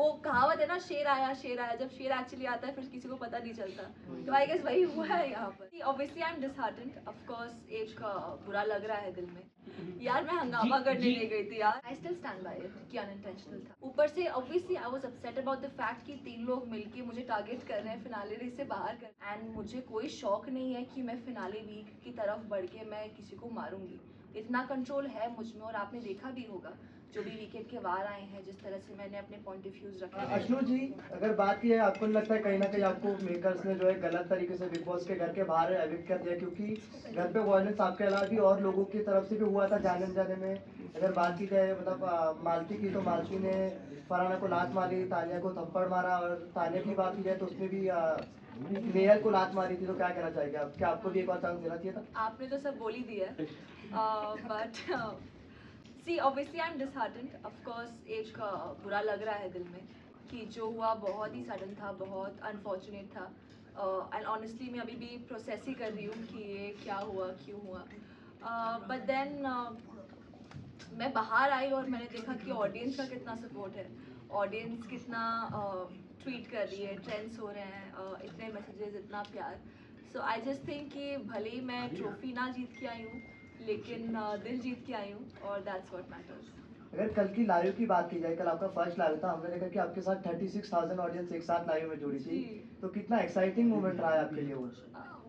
वो कहावत है ना, शेर आया शेर आया, जब शेर एक्चुअली आता है फिर किसी को पता नहीं चलता। तो आई गेस वही हुआ है यहाँ पर। Obviously I am disheartened, of course एक बुरा लग रहा है दिल में। यार मैं हंगामा करने नहीं गई थी यार। I still stand by it कि अनइंटेंशनल था। ऊपर से obviously I was upset about the fact कि 3 लोग मिलके मुझे टारगेट कर रहे हैं फिनाले रेस से बाहर कर, एंड मुझे कोई शौक नहीं है कि मैं फिनाले वीक की तरफ बढ़ के मैं किसी को मारूंगी। इतना कंट्रोल है मुझ में, और आपने देखा भी होगा जो भी वीकेंड के वार आए हैं, जिस तरह से मैंने अपने पॉइंट ऑफ व्यूज रखे। अश्नू जी, अगर बात की है, आपको नहीं लगता है कहीं ना कहीं आपको मेकर्स ने जो है गलत तरीके से बिग बॉस के घर के बाहर एविक्ट कर दिया, क्योंकि घर पे वायलेंस आपके अलावा भी और लोगों की तरफ से भी हुआ था जाने जाने में। अगर बात की जाए मतलब मालती की, तो मालती ने फरहाना को लात मारी, तानिया को थप्पड़ मारा, और तानिया की बात की जाए तो उसने भी नेहल को लात मारी थी। तो क्या कहना चाहेंगे आप, क्या आपको भी एक बार चांस देना चाहिए था? आपने तो सब बोल ही दिया, but see obviously I am disheartened, of course एक बुरा लग रहा है दिल में कि जो हुआ बहुत ही सडन था, बहुत अनफॉर्चुनेट था, एंड ऑनेस्टली मैं अभी भी प्रोसेस ही कर रही हूँ कि ये क्या हुआ, क्यों हुआ। बट देन मैं बाहर आई और मैंने देखा कि ऑडियंस का कितना सपोर्ट है, ऑडियंस कितना ट्वीट कर रही है, ट्रेंड्स हो रहे हैं, इतने मैसेजेस, इतना प्यार। सो आई जस्ट थिंक कि भले ही मैं ट्रॉफी ना जीत के आई हूँ, लेकिन दिल जीत के आई हूँ, और दैट्स व्हाट मैटर्स। अगर कल की लाइव की बात की जाए, कल आपका फर्स्ट लाइव था, हमने देखा कि आपके साथ 36,000 ऑडियंस एक साथ लाइव में जुड़ी थी। तो कितना एक्साइटिंग मोमेंट रहा है आपके लिए वो?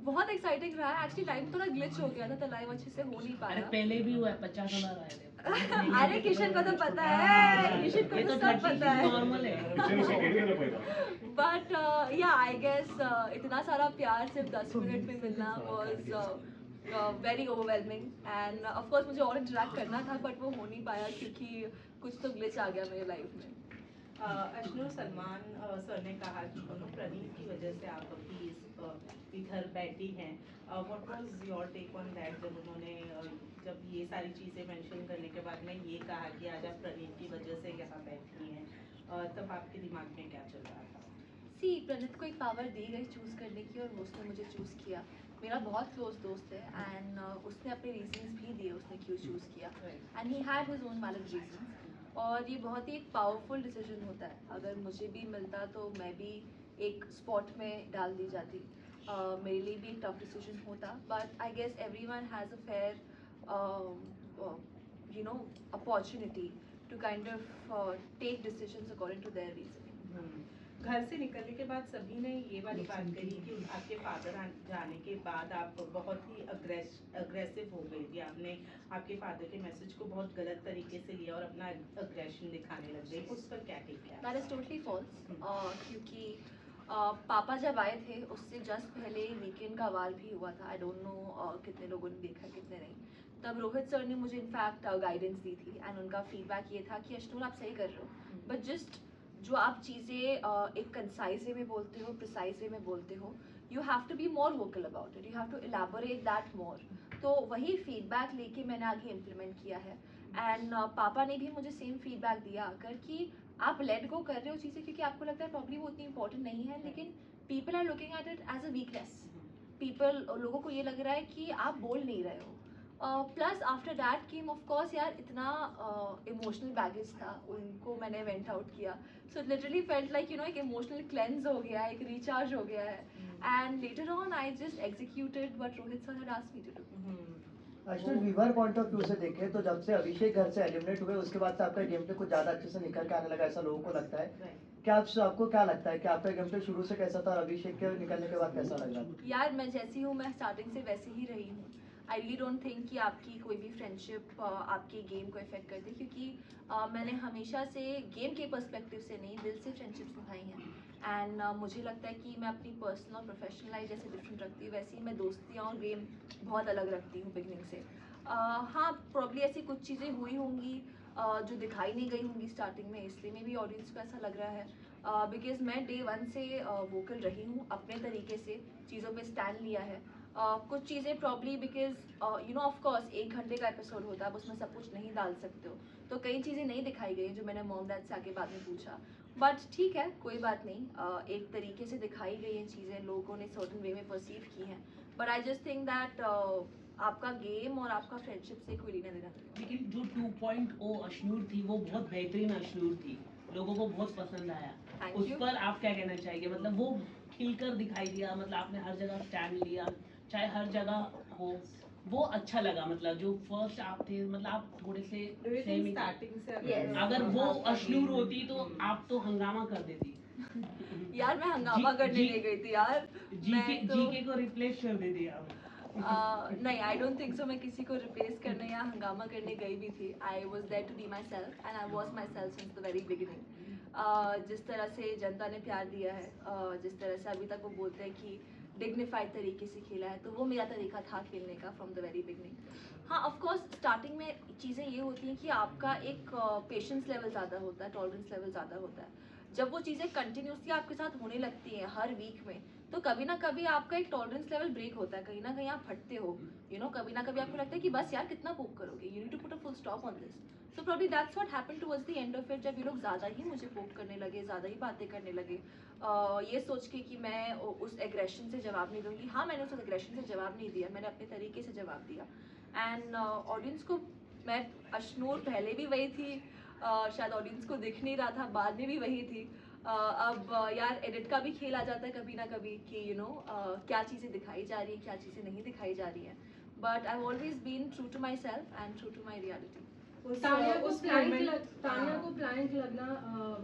बहुत एक्साइटिंग रहा है। एक्चुअली लाइव थोड़ा ग्लिच हो गया था, तो लाइव अच्छे से हो नहीं पाया। पहले भी हुआ है, 50,000 आए थे। अरे किशन को तो पता है, किशन को तो सब पता है, नॉर्मल है। बट या आई गेस इतना सारा प्यार सिर्फ 10 मिनट में मिलना was very overwhelming, end of course मुझे और इंटरेक्ट करना था, बट वो हो नहीं पाया क्योंकि कुछ तो ग्लिच आ गया मेरे लाइफ में। अश्नू, सलमान सर ने कहा कि प्रणीत की वजह से आप अभी इधर बैठी हैं। What was your take on that, जब उन्होंने जब ये सारी चीज़ें मेंशन करने के बाद में ये कहा कि आज आप प्रणीत की वजह से यहाँ बैठी हैं, तब आपके दिमाग में क्या चल रहा था? सी प्रणीत को एक पावर दी गई चूज़ करने की, और उसने मुझे चूज़ किया। मेरा बहुत क्लोज दोस्त है, एंड उसने अपने रीजंस भी दिए उसने क्यों चूज़ किया, and he had his own valid reasons. और ये बहुत ही एक पावरफुल डिसीजन होता है। अगर मुझे भी मिलता तो मैं भी एक स्पॉट में डाल दी जाती। मेरे लिए भी एक टफ डिसीजन होता, but I guess everyone has a fair you know opportunity to kind of take decisions according to their reason. घर से निकलने के बाद सभी ने ये वाली बात कही कि आपके फादर जाने के बाद आप बहुत ही अग्रेसिव हो गई थी, आपने आपके फादर के मैसेज को बहुत गलत तरीके से लिया और अपना अग्रेशन दिखाने लग गई। उस पर क्या टेक है? दैट इज़ टोटली फॉल्स, क्योंकि पापा जब आए थे उससे जस्ट पहले वीकेंड का वार भी हुआ था। आई डोंट नो कितने लोगों ने देखा, कितने नहीं। तब रोहित सर ने मुझे इनफैक्ट गाइडेंस दी थी, एंड उनका फीडबैक ये था कि अश्नूर आप सही कर रहे हो, बट जस्ट जो आप चीज़ें एक कंसाइज वे में बोलते हो, प्रिसाइज वे में बोलते हो, you have to be more vocal about it, you have to elaborate that more. तो वही फीडबैक लेके मैंने आगे इम्प्लीमेंट किया है, एंड पापा ने भी मुझे सेम फीडबैक दिया आकर कि आप लेट गो कर रहे हो चीज़ें क्योंकि आपको लगता है प्रॉब्लम वो उतनी इंपॉर्टेंट नहीं है, लेकिन people are looking at it as a weakness. लोगों को ये लग रहा है कि आप बोल नहीं रहे हो। Plus after that came of course यार इतना इमोशनल बैगेज था, उनको मैंने वेंट आउट किया, so it literally felt like you know एक इमोशनल क्लेंस हो गया, एक रिचार्ज हो गया है, and later on I just executed what Rohit sir had asked me to do. Actually viewer point of view से देखें तो जब से अभिषेक घर से एलिमिनेट हुए उसके बाद से आपका गेम प्ले कुछ ज़्यादा अच्छे से निकल के आने लगा, ऐसा लोगों को लगता है। क्या आपको क्या लगता है कि आपका गेम प्ले शुरू से कैसा था और अभिषेक के निकलने के बाद कैसा लग रहा है? यार मैं जैसी हूँ, मैं स्टार्टिंग से वैसी ही रही हूँ। आई रियली डोंट थिंक कि आपकी कोई भी फ्रेंडशिप आपके गेम को इफेक्ट करती, क्योंकि मैंने हमेशा से गेम के पर्सपेक्टिव से नहीं, दिल से फ्रेंडशिप्स निभाई हैं, एंड मुझे लगता है कि मैं अपनी पर्सनल और प्रोफेशनल लाइफ जैसे डिफरेंट रखती हूँ, वैसे ही मैं दोस्तियाँ और गेम बहुत अलग रखती हूँ बिगनिंग से। हाँ, प्रॉब्ली ऐसी कुछ चीज़ें हुई होंगी जो दिखाई नहीं गई होंगी स्टार्टिंग में, इसलिए में भी ऑडियंस को ऐसा लग रहा है, बिकॉज मैं डे वन से वोकल रही हूँ, अपने तरीके से चीज़ों पे स्टैंड लिया है। कुछ चीज़ें probably because you know of course 1 घंटे का एपिसोड होता है, आप उसमें सब कुछ नहीं डाल सकते हो, तो कई चीज़ें नहीं दिखाई गई जो मैंने मॉम डैड से आके बाद में पूछा, बट ठीक है, कोई बात नहीं। एक तरीके से दिखाई गई हैं चीज़ें, लोगों ने सर्टन वे में परसीव की हैं, but I just think that आपका गेम और आपका फ्रेंडशिप से कोई लेना देना नहीं। लेकिन जो 2.0 अश्नूर थी वो बहुत बेहतरीन अश्नूर थी, लोगों को बहुत पसंद आया। Thank उस you. पर आप क्या कहना चाहेंगे? मतलब वो खिलकर दिखाई दिया, मतलब आपने हर जगह स्टैंड लिया, चाहे हर जगह हो, वो अच्छा लगा। मतलब जो फर्स्ट आप थे, मतलब आप थोड़े से सेम ही थे। स्टार्टिंग से Yes. अगर वो अश्नूर होती तो आप तो हंगामा कर देती। यार मैं हंगामा करने नहीं गई थी यार, मैं तो जीके को रिप्लेस कर देती आप। नहीं, आई डोंट थिंक सो। मैं किसी को रिप्लेस करने या हंगामा करने गई भी थी। I was there to be myself and I was myself since the very beginning. जिस तरह से जनता ने प्यार दिया है, जिस तरह से अभी तक वो बोलते हैं कि डिग्निफाइड तरीके से खेला है, तो वो मेरा तरीका था खेलने का फ्रॉम द वेरी बिगिनिंग। हाँ, ऑफ कोर्स स्टार्टिंग में चीज़ें ये होती हैं कि आपका एक पेशेंस लेवल ज़्यादा होता है, टॉलरेंस लेवल ज़्यादा होता है। जब वो चीज़ें कंटिन्यूसली आपके साथ होने लगती हैं हर वीक में, तो कभी ना कभी आपका एक टॉलरेंस लेवल ब्रेक होता है, कहीं ना कहीं आप फटते हो, कभी ना कभी आपको लगता है कि बस यार कितना पोक करोगे, you need to put a full stop on this. So probably that's what happened towards the end of it, जब ये लोग ज़्यादा ही मुझे पोक करने लगे, ज़्यादा ही बातें करने लगे, ये सोच के कि मैं उस एग्रेशन से जवाब नहीं दूंगी। हाँ, मैंने उस एग्रेशन से जवाब नहीं दिया, मैंने अपने तरीके से जवाब दिया। एंड ऑडियंस को मैं अश्नूर पहले भी वही थी, शायद ऑडियंस को दिख नहीं रहा था, बाद में भी वही थी। अब यार एडिट का भी खेल आ जाता है कभी ना कभी कि क्या चीज़ें दिखाई जा रही है, क्या चीज़ें नहीं दिखाई जा रही हैं। But I always been true to myself and true to my reality. Tania को प्लांट लगना,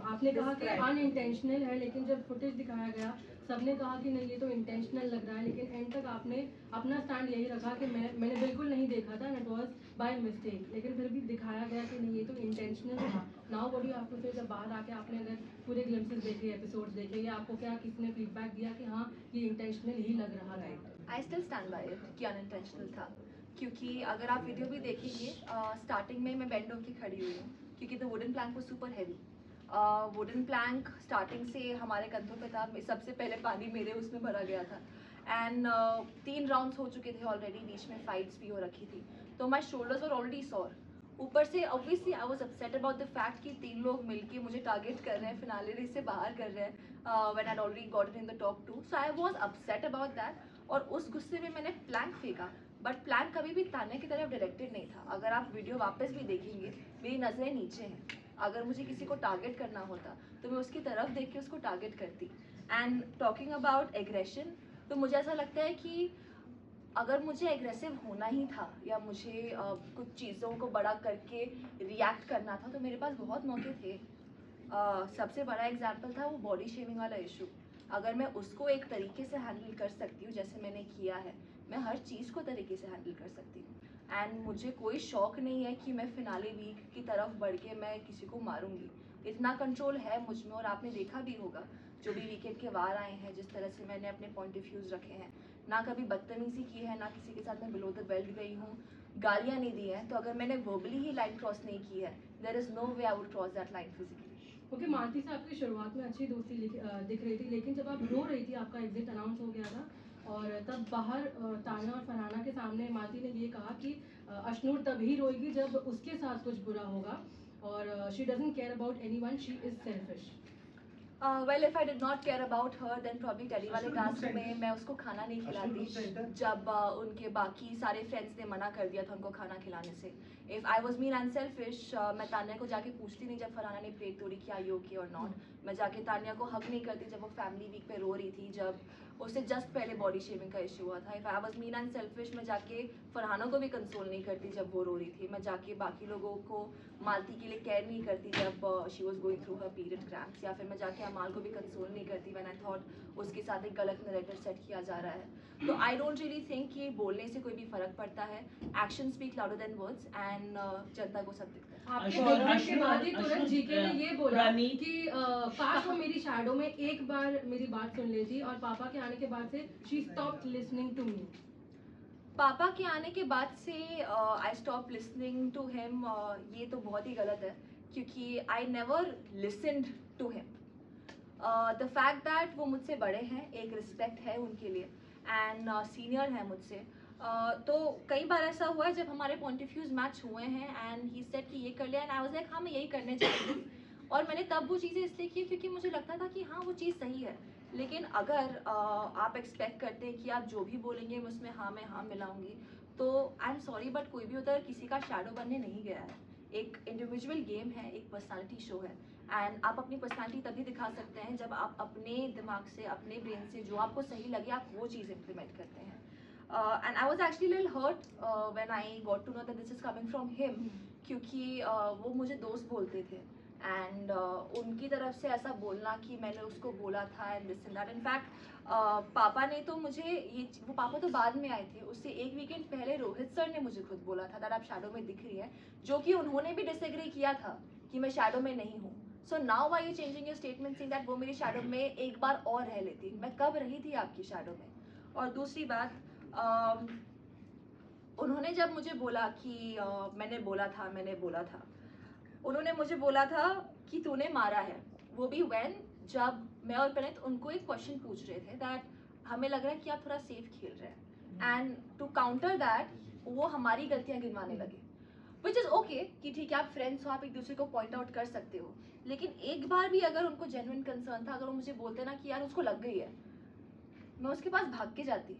आपने कहा कि अनइंटेंशनल है, लेकिन जब फुटेज दिखाया गया सबने कहा कि नहीं ये तो इंटेंशनल लग रहा है, लेकिन एंड तक आपने अपना स्टैंड यही रखा कि मैंने बिल्कुल नहीं देखा था, इट वाज बाय मिस्टेक, लेकिन फिर भी दिखाया गया कि नहीं ये तो इंटेंशनल था। नाउ व्हाट डू आपको फिर जब बाहर आके आपने अगर पूरे ग्लिम्पसेस देखे, एपिसोड्स देखे, या आपको क्या किसी ने फीडबैक दिया कि हाँ ये इंटेंशनल ही लग रहा है? I still stand by it कि अनइंटेंशनल था, क्योंकि अगर आप वीडियो भी देखेंगे, स्टार्टिंग में मैं बेंड होकर खड़ी हुई हूँ क्योंकि द वुडन प्लैंक वो super heavy. Wooden plank starting से हमारे कंधों पे था, सबसे पहले पानी मेरे उसमें भरा गया था। एंड 3 राउंड्स हो चुके थे ऑलरेडी, बीच में फाइट्स भी हो रखी थी, तो my shoulders were already sore. ऊपर से obviously I was upset about the fact कि 3 लोग मिलके मुझे टारगेट कर रहे हैं, फिनाले रेस से बाहर कर रहे हैं when I already got in the top 2। So I was upset about that, और उस गुस्से में मैंने प्लैंक फेंका। बट प्लैंक कभी भी तान्या की तरफ डायरेक्टेड नहीं था। अगर आप वीडियो वापस भी देखेंगे, मेरी नज़रें नीचे हैं। अगर मुझे किसी को टारगेट करना होता तो मैं उसकी तरफ देख के उसको टारगेट करती। एंड टॉकिंग अबाउट एग्रेशन, तो मुझे ऐसा लगता है कि अगर मुझे एग्रेसिव होना ही था या मुझे कुछ चीज़ों को बड़ा करके रिएक्ट करना था, तो मेरे पास बहुत मौके थे। सबसे बड़ा एग्जाम्पल था वो बॉडी शेमिंग वाला इशू। अगर मैं उसको एक तरीके से हैंडल कर सकती हूँ जैसे मैंने किया है, मैं हर चीज़ को तरीके से हैंडल कर सकती हूँ। एंड मुझे कोई शौक नहीं है कि मैं फिनाले वीक की तरफ बढ़ के मैं किसी को मारूंगी। इतना कंट्रोल है मुझ में, और आपने देखा भी होगा जो भी वीकेंड के वार आए हैं, जिस तरह से मैंने अपने पॉइंट ऑफ व्यूज़ रखे हैं, ना कभी बदतमीजी की है, ना किसी के साथ मैं बिलो द बेल्ट गई हूँ, गालियाँ नहीं दी हैं। तो अगर मैंने वर्बली ही लाइन क्रॉस नहीं की है, there is no way I would cross that line physically. Okay, Malti से आपकी शुरुआत में अच्छी दोस्ती दिख रही थी, लेकिन जब आप रो रही थी, आपका एग्जिट अनाउंस हो गया था, और तब बाहर तान्या और फरहाना के सामने मालती ने ये कहा कि अश्नूर तभी रोएगी जब उसके साथ कुछ बुरा होगा, और she doesn't care about anyone, she is selfish. Well, if I did not care about her, then probably telly वाले टास्क में मैं उसको खाना नहीं खिलाती जब उनके बाकी सारे फ्रेंड्स ने मना कर दिया था उनको खाना खिलाने से। If I was mean and selfish, मैं तान्या को जाके पूछती नहीं जब फरहाना ने प्लेट तोड़ी कि आर यू ओके और नॉट। मैं जाके तान्या को हक नहीं करती जब वो फैमिली वीक पे रो रही थी, जब उससे जस्ट पहले बॉडी शेमिंग का इशू हुआ था। If I was mean and selfish, मैं जाके फरहाना को भी कंसोल नहीं करती जब वो रो रही थी। मैं जाके बाकी लोगों को मालती के लिए केयर नहीं करती जब she was going through her period cramps, या फिर मैं जाके अमाल को भी कंसोल नहीं करती व्हेन आई थॉट उसके साथ एक गलत नैरेटिव सेट किया जा रहा है। तो आई डोंट रियली थिंक कि बोलने से कोई भी फर्क पड़ता है। Action speak louder than words, and जनता को सब दिखता है। आपके बोलने के बाद ही तुरंत जीके ने ये बोला कि काश वो मेरी शैडो में एक बार मेरी बात सुन लेती, और पापा के आने के बाद से she stopped listening to me. पापा के आने के बाद से I stop listening to him, ये तो बहुत ही गलत है, क्योंकि I never listened to him. The fact that वो मुझसे बड़े हैं, एक रिस्पेक्ट है उनके लिए, एंड सीनियर है मुझसे। तो कई बार ऐसा हुआ है जब हमारे पॉइंट ऑफ व्यूज मैच हुए हैं, एंड ही सेड कि ये कर लिया, एंड आई वाज लाइक हाँ मैं यही करने जा रही हूँ। और मैंने तब वो चीज़ें इसलिए की क्योंकि मुझे लगता था कि हाँ वो चीज़ सही है। लेकिन अगर आप एक्सपेक्ट करते हैं कि आप जो भी बोलेंगे मैं उसमें हाँ मैं हाँ मिलाऊंगी, तो आई एम सॉरी बट कोई भी उधर किसी का शैडो बनने नहीं गया है। एक इंडिविजुअल गेम है, एक पर्सनालिटी शो है, एंड आप अपनी पर्सनालिटी तभी दिखा सकते हैं जब आप अपने दिमाग से, अपने ब्रेन से जो आपको सही लगे आप वो चीज़ इम्प्लीमेंट करते हैं. And I was actually little hurt when I got to know that this is coming from him, क्योंकि वो मुझे दोस्त बोलते थे एंड उनकी तरफ से ऐसा बोलना कि मैंने उसको बोला था and this and that. In fact पापा ने तो मुझे ये, वो पापा तो बाद में आए थे, उससे एक वीकेंड पहले रोहित सर ने मुझे खुद बोला था दैट आप शैडो में दिख रही है, जो कि उन्होंने भी डिसएग्री किया था कि मैं शैडो में नहीं हूँ. So now why you changing your statement saying that वो मेरी शैडो में एक बार और रह लेती. मैं कब रही थी आपकी शैडो में? और दूसरी बात, उन्होंने जब मुझे बोला कि मैंने बोला था, उन्होंने मुझे बोला था कि तूने मारा है, वो भी व्हेन जब मैं और प्रणीत उनको एक क्वेश्चन पूछ रहे थे दैट हमें लग रहा है कि आप थोड़ा सेफ खेल रहे हैं, एंड टू काउंटर दैट वो हमारी गलतियां गिनवाने लगे, विच इज़ ओके कि ठीक है आप फ्रेंड्स हो, आप एक दूसरे को पॉइंट आउट कर सकते हो, लेकिन एक बार भी अगर उनको जेन्युइन कंसर्न था, अगर वो मुझे बोलते ना कि यार उसको लग गई है, मैं उसके पास भाग के जाती.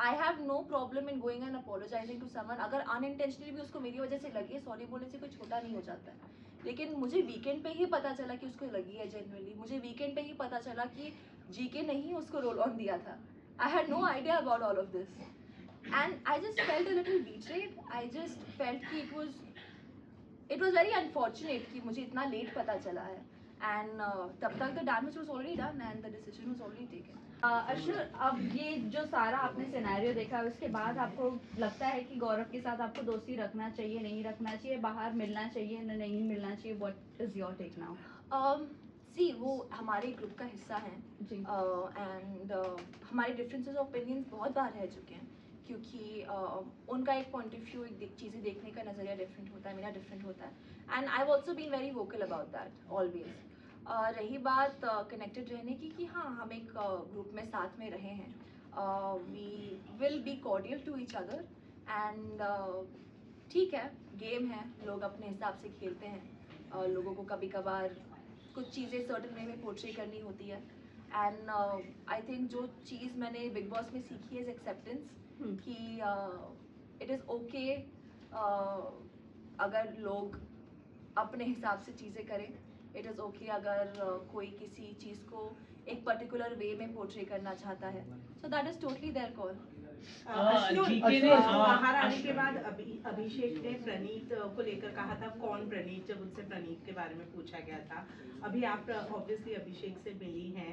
I have no problem in going and apologising to someone. अगर अनइंटेंशनली भी उसको मेरी वजह से लगी है, सॉरी बोलने से कोई छोटा नहीं हो जाता है. लेकिन मुझे वीकेंड पे ही पता चला कि उसको लगी है जेन्युइनली. मुझे वीकेंड पे ही पता चला कि जीके ने ही उसको रोल ऑन दिया था. I had no idea about all of this and I just felt a little betrayed. I just felt कि इट वाज वेरी अनफॉर्चुनेट कि मुझे इतना लेट पता चला है, एंड तब तक the damage was already done and the decision was already taken. Arshul, अब ये जो सारा आपने सिनेरियो देखा उसके बाद आपको लगता है कि गौरव के साथ आपको दोस्ती रखना चाहिए, नहीं रखना चाहिए, बाहर मिलना चाहिए, नहीं मिलना चाहिए? What is your take now? See वो हमारे ग्रुप का हिस्सा हैं जी. एंड हमारे डिफरेंसेस ऑफ ओपिनियंस बहुत बार रह चुके हैं, क्योंकि उनका एक पॉइंट ऑफ व्यू, एक चीज़ें देखने का नज़रिया डिफरेंट होता है, मेरा डिफरेंट होता है, and I have also been very vocal about that always. रही बात कनेक्टेड रहने की, कि हाँ हम एक ग्रुप में साथ में रहे हैं, we will be cordial to each other and ठीक है, गेम है, लोग अपने हिसाब से खेलते हैं. लोगों को कभी कभार कुछ चीज़ें सर्टन वे में पोर्ट्रे करनी होती है, एंड आई थिंक जो चीज़ मैंने बिग बॉस में सीखी है एक्सेप्टेंस, कि इट इज़ ओके अगर लोग अपने हिसाब से चीज़ें करें. इट इज़ ओके अगर कोई किसी चीज़ को एक पर्टिकुलर वे में पोर्ट्रे करना चाहता है, so that is totally their call. बाहर आने के बाद अभिषेक ने प्रणीत को लेकर कहा था, कौन प्रणीत, जब उनसे प्रणीत के बारे में पूछा गया था. अभी आप ऑब्वियसली अभिषेक से मिली हैं,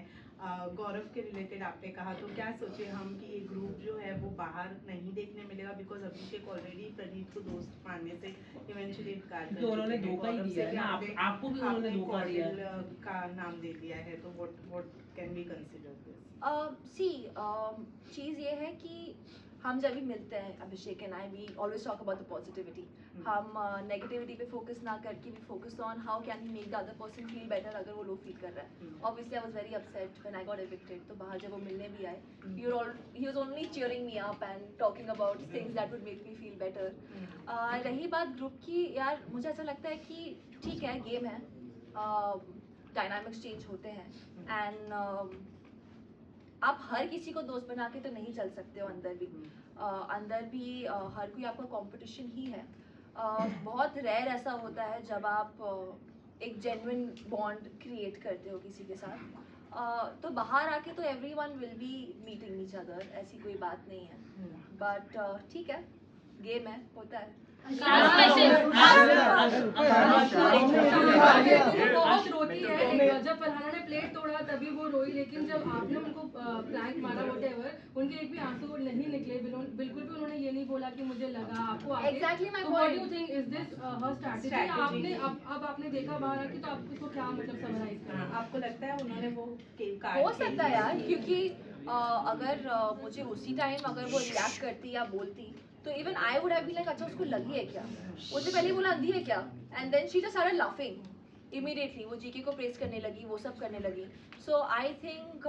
गौरव के रिलेटेड आपने कहा, तो क्या सोचे हम कि ये ग्रुप जो है वो बाहर नहीं देखने मिलेगा, बिकॉज अभिषेक ऑलरेडी प्रणीत को दोस्त मानने से इवेंचुअली इनकार कर, तो उन्होंने धोखा ही दिया है ना, आपको भी उन्होंने धोखा दिया का नाम दे दिया है, तो what can we consider this? चीज़ ये है कि हम जब भी मिलते हैं, Abhishek and I, we always talk about the positivity. हम नेगेटिविटी पे फोकस ना करके we focus on how can we make the other person feel better अगर वो लो फील कर रहा है. Obviously I was very upset when I got evicted. तो बाहर जब वो मिलने भी आए, he was only cheering me up and talking about things that would make me feel better. रही बात ग्रुप की, यार मुझे ऐसा लगता है कि ठीक है, गेम है, डायनामिक्स चेंज होते हैं, एंड आप हर किसी को दोस्त बना के तो नहीं चल सकते हो. अंदर भी हर कोई आपका कंपटीशन ही है. बहुत रेयर ऐसा होता है जब आप एक जेन्युइन बॉन्ड क्रिएट करते हो किसी के साथ. तो बाहर आके तो everyone will be meeting each other, ऐसी कोई बात नहीं है. बट ठीक है, गेम है, होता है. बहुत रोती है, जब फरहाना ने प्लेट तोड़ा तभी वो रोई, लेकिन जब आपने उनको प्लैंक मारा व्हाटएवर, उनके एक भी आंसू नहीं निकले, बिल्कुल भी उन्होंने ये नहीं बोला कि मुझे लगा आपको आगे. Exactly my तो what point. Do think is this her strategy? आपने अब आपने देखा बाहर आके, तो आप उसको क्या मतलब समराइज करना? आपको लगता है उन्होंने वो हो सकता है यार, क्योंकि अगर मुझे उसी टाइम अगर वो रिएक्ट करती या बोलती, तो even I would have been like, अच्छा उसको लगी है क्या, मुझे पहले बोला अंधी है क्या, and then she just started laughing immediately. वो जीके को प्रेस करने लगी, वो सब करने लगी. So I think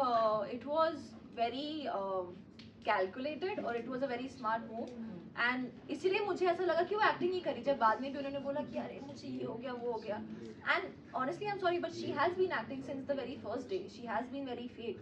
it was very calculated और it was a very smart move, and इसीलिए मुझे ऐसा लगा कि वो एक्टिंग ही करी. जब बाद में भी उन्होंने बोला कि अरे मुझे ये हो गया, वो हो गया, and honestly I am sorry but she has been acting since the very first day. She has been very fake.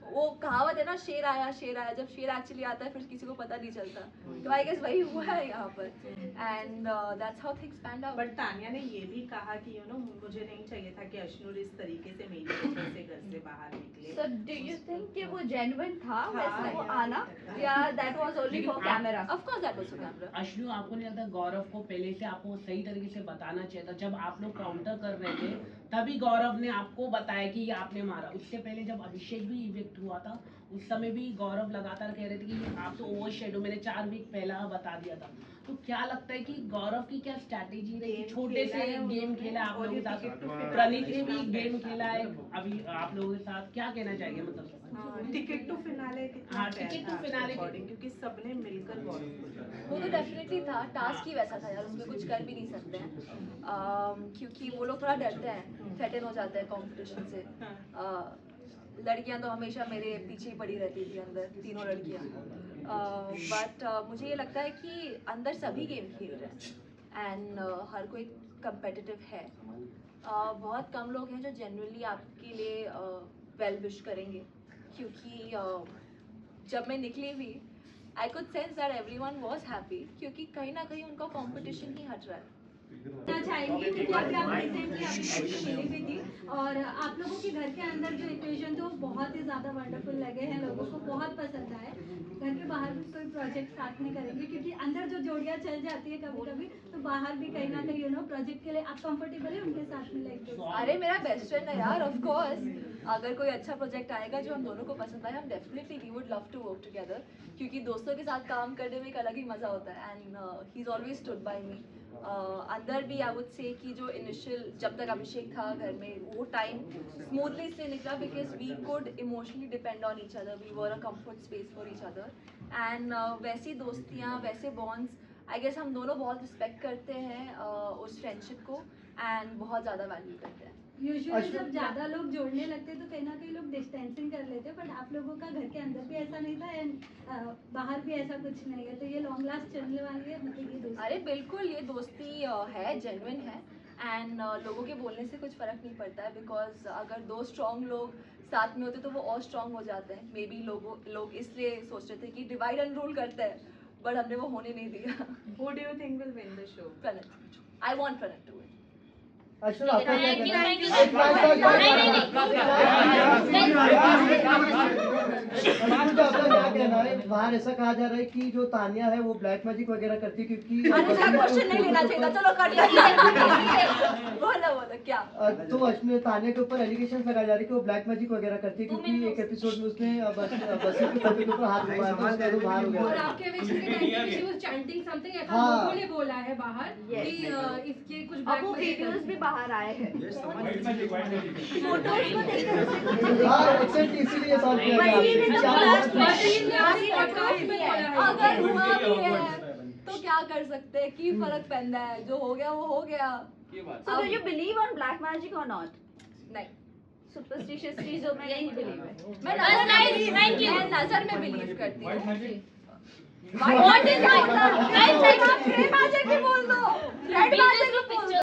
वो कहावत है ना, शेर आया, जब शेर एक्चुअली आता है फिर किसी को पता नहीं चलता, तो आई गेस वही हुआ है यहाँ पर, and that's how things panned out. But Tania ने ये भी कहा कि मुझे नहीं चाहिए था कि अश्नूर इस तरीके से मेरी वजह से घर से बाहर निकले। So do you think कि वो genuine था हाँ, वैसे वो yeah, आना, या that was only for camera? Of course that was for camera. Ashnu, आपको नहीं लगता गौरव को पहले से आपको सही तरीके से बताना चाहिए था? जब आप लोग काउंटर कर रहे थे तभी गौरव ने आपको बताया कि ये आपने मारा। उससे पहले जब अभिषेक भी इविक्ट हुआ था उस समय भी गौरव लगातार कह रहे थे कि आप तो ओवर शेडो, मैंने 4 वीक पहला बता दिया था। तो क्या लगता है कि गौरव की क्या स्ट्रैटेजी रही? छोटे से गेम खेला आप लोगों के साथ, प्रणीत ने भी गेम खेला है अभी आप लोगों के साथ, क्या कहना चाहिए? मतलब टिकट टू फिनाले हाँ, टिकट टू फिनाले क्योंकि सबने मिलकर गौरव को जीता। वो तो डेफिनेटली था, टास्क ही वैसा था यार, उसमें कुछ कर भी नहीं सकते हैं, क्योंकि वो लोग थोड़ा डरते हैं, थ्रेटन हो जाते हैं कंपटीशन से। लड़कियां तो हमेशा मेरे पीछे ही पड़ी रहती थी अंदर, तीनों लड़कियां, बट मुझे ये लगता है कि अंदर सभी गेम खेल रहे हैं एंड हर कोई कंपेटिटिव है। बहुत कम लोग हैं जो जेन्युइनली आपके लिए वेल विश करेंगे, क्योंकि जब मैं निकली हुई I could sense that everyone was happy, क्योंकि कहीं ना कहीं उनका कंपटीशन ही हट रहा है। चाहेंगी क्योंकि अभी आप रिसेंटली अभी मिली भी थी, और आप लोगों के घर के अंदर जो इक्वेशन थे वो बहुत ही ज़्यादा वंडरफुल लगे हैं, लोगों को बहुत पसंद आए। घर के बाहर भी कोई प्रोजेक्ट साथ में करेंगे, क्योंकि अंदर जो जोड़ियाँ चल जाती है कभी कभी, तो बाहर भी कहीं ना कहीं प्रोजेक्ट के लिए आप कंफर्टेबल है उनके साथ में लेके? अरे मेरा बेस्ट फ्रेंड है यार, ऑफ कोर्स अगर कोई अच्छा प्रोजेक्ट आएगा जो हम दोनों को पसंद आए, हम definitely we would love to work together, क्योंकि दोस्तों के साथ काम करने में एक अलग ही मज़ा होता है, and he is always stood by me. अंदर भी आई वुड से कि जो इनिशियल जब तक अभिषेक था घर में, वो टाइम स्मूथली से निकला, because we could emotionally depend on each other, we were a comfort space for each other, and वैसी दोस्तियाँ, वैसे बॉन्ड्स आई गेस हम दोनों बहुत रिस्पेक्ट करते हैं उस फ्रेंडशिप को, एंड बहुत ज़्यादा वैल्यू करते हैं। यूजुअली जब ज़्यादा लोग जोड़ने लगते तो कहीं ना कहीं लोग डिस्टेंसिंग कर लेते, बट आप लोगों का घर के अंदर भी ऐसा नहीं था एंड बाहर भी ऐसा कुछ नहीं है, तो ये लॉन्ग लास्ट चलने वाली है मतलब ये दोस्ती? अरे बिल्कुल, ये दोस्ती है, जेन्युइन है, एंड लोगों के बोलने से कुछ फ़र्क नहीं पड़ता है, बिकॉज अगर 2 स्ट्रॉन्ग लोग साथ में होते तो वो और स्ट्रॉन्ग हो जाते हैं। मे बी लोग इसलिए सोच रहे थे कि डिवाइड एंड रूल करते हैं, बट हमने वो होने नहीं दिया। Who do you think will win the show? Praneet, I want Praneet to win. Ashwin, आपका क्या कहना है? Thank you. एक बात और- अश्विन, मुझे आपका क्या कहना है? बाहर ऐसा कहा जा रहा है कि जो तानिया है वो ब्लैक मैजिक वगैरह करती है, क्योंकि क्वेश्चन नहीं लेना चाहिए था, चलो कर लिया। बोलो क्या? तो अश्विन, तानिया के ऊपर एलिगेशन लगाया जा रहा है कि वो ब्लैक मैजिक वगैरह करती है, क्योंकि एक एपिसोड में उसने बसी के पति के ऊपर हाथ घुमाया था, उसका तो बाहर हो और गया। आपके एविक्शन के टाइम पे she was chanting something, ऐसा हाँ। लोगों ने बोला है बाहर कि इसके कुछ अब वो black वीडियोस भी बाहर आए हैं, हाँ, फोटोज को देखकर एक्सेंट इसीलिए सॉल्व किया गया। वही ने तो लास्ट machine ने अपनी podcast में बोला है। अगर हुआ भी है तो क्या कर सकते हैं, की फर्क पैंदा है, जो हो गया वो हो गया। So do you believe on black magic or not? नहीं, Superstitious चीजों में नहीं बिलीव है। मैं नजर में बिलीव करती हूँ। What is White magic भी बोल दो, रेड मैजिक भी बोल दो।